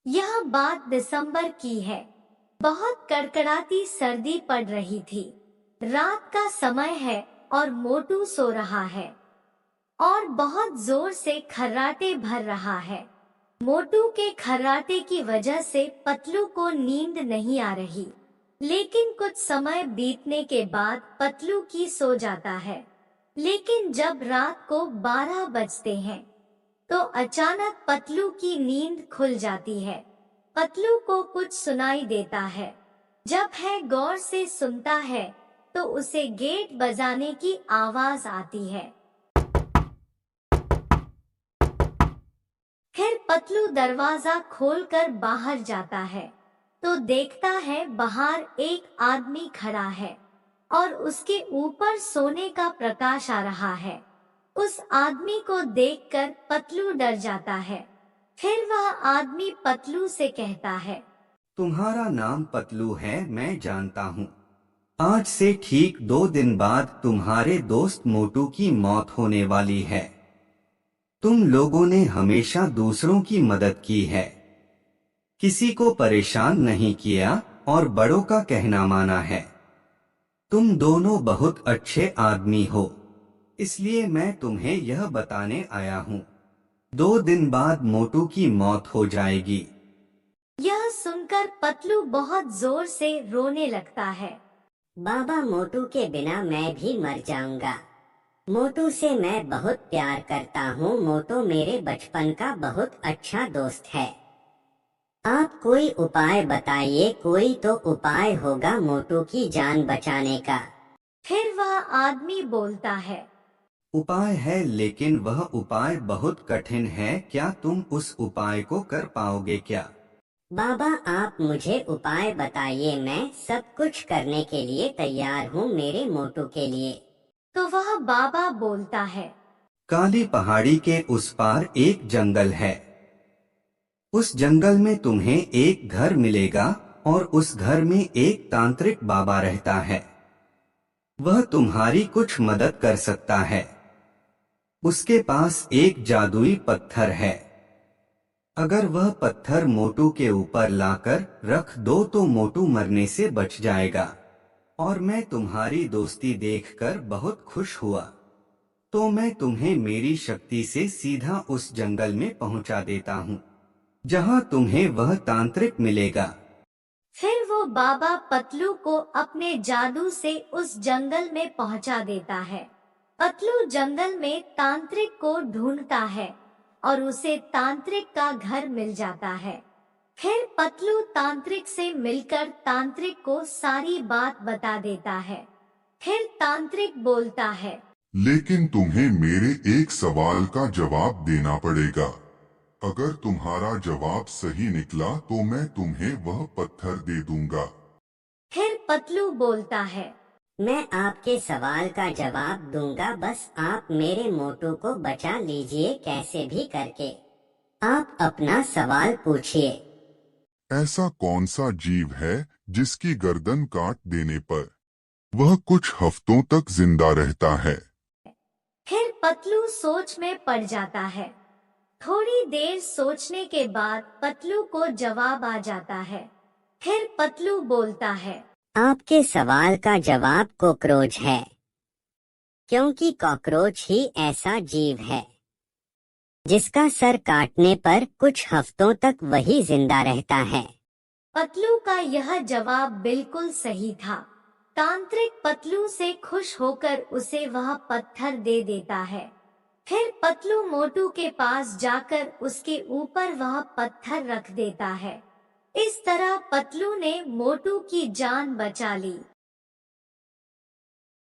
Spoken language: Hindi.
यह बात दिसंबर की है। बहुत कड़कड़ाती सर्दी पड़ रही थी। रात का समय है और मोटू सो रहा है और बहुत जोर से खर्राटे भर रहा है। मोटू के खर्राटे की वजह से पतलू को नींद नहीं आ रही, लेकिन कुछ समय बीतने के बाद पतलू की सो जाता है। लेकिन जब रात को 12 बजते हैं, तो अचानक पतलू की नींद खुल जाती है। पतलू को कुछ सुनाई देता है। जब है गौर से सुनता है, तो उसे गेट बजाने की आवाज आती है। फिर पतलू दरवाजा खोलकर बाहर जाता है, तो देखता है बाहर एक आदमी खड़ा है और उसके ऊपर सोने का प्रकाश आ रहा है। उस आदमी को देखकर पतलू डर जाता है। फिर वह आदमी पतलू से कहता है, तुम्हारा नाम पतलू है, मैं जानता हूँ। आज से ठीक 2 दिन बाद तुम्हारे दोस्त मोटू की मौत होने वाली है। तुम लोगों ने हमेशा दूसरों की मदद की है, किसी को परेशान नहीं किया और बड़ों का कहना माना है। तुम दोनों बहुत अच्छे आदमी हो, इसलिए मैं तुम्हें यह बताने आया हूँ। 2 दिन बाद मोटू की मौत हो जाएगी। यह सुनकर पतलू बहुत जोर से रोने लगता है। बाबा, मोटू के बिना मैं भी मर जाऊंगा। मोटू से मैं बहुत प्यार करता हूँ। मोटू मेरे बचपन का बहुत अच्छा दोस्त है। आप कोई उपाय बताइए, कोई तो उपाय होगा मोटू की जान बचाने का। फिर वह आदमी बोलता है, उपाय है, लेकिन वह उपाय बहुत कठिन है। क्या तुम उस उपाय को कर पाओगे क्या? बाबा, आप मुझे उपाय बताइए, मैं सब कुछ करने के लिए तैयार हूँ मेरे मोटू के लिए। तो वह बाबा बोलता है, काली पहाड़ी के उस पार एक जंगल है। उस जंगल में तुम्हें एक घर मिलेगा और उस घर में एक तांत्रिक बाबा रहता है। वह तुम्हारी कुछ मदद कर सकता है। उसके पास एक जादुई पत्थर है। अगर वह पत्थर मोटू के ऊपर लाकर रख दो तो मोटू मरने से बच जाएगा। और मैं तुम्हारी दोस्ती देखकर बहुत खुश हुआ, तो मैं तुम्हें मेरी शक्ति से सीधा उस जंगल में पहुंचा देता हूँ, जहाँ तुम्हें वह तांत्रिक मिलेगा। फिर वो बाबा पतलू को अपने जादू से उस जंगल में पहुंचा देता है। पतलू जंगल में तांत्रिक को ढूंढता है और उसे तांत्रिक का घर मिल जाता है। फिर पतलू तांत्रिक से मिलकर तांत्रिक को सारी बात बता देता है। फिर तांत्रिक बोलता है, लेकिन तुम्हें मेरे एक सवाल का जवाब देना पड़ेगा। अगर तुम्हारा जवाब सही निकला तो मैं तुम्हें वह पत्थर दे दूंगा। फिर पतलू बोलता है, मैं आपके सवाल का जवाब दूंगा, बस आप मेरे मोटू को बचा लीजिए कैसे भी करके। आप अपना सवाल पूछिए। ऐसा कौन सा जीव है जिसकी गर्दन काट देने पर वह कुछ हफ्तों तक जिंदा रहता है? फिर पतलू सोच में पड़ जाता है। थोड़ी देर सोचने के बाद पतलू को जवाब आ जाता है। फिर पतलू बोलता है, आपके सवाल का जवाब कॉकरोच है, क्योंकि कॉकरोच ही ऐसा जीव है जिसका सर काटने पर कुछ हफ्तों तक वही जिंदा रहता है। पतलू का यह जवाब बिल्कुल सही था। तांत्रिक पतलू से खुश होकर उसे वह पत्थर दे देता है। फिर पतलू मोटू के पास जाकर उसके ऊपर वह पत्थर रख देता है। इस तरह पतलू ने मोटू की जान बचा ली।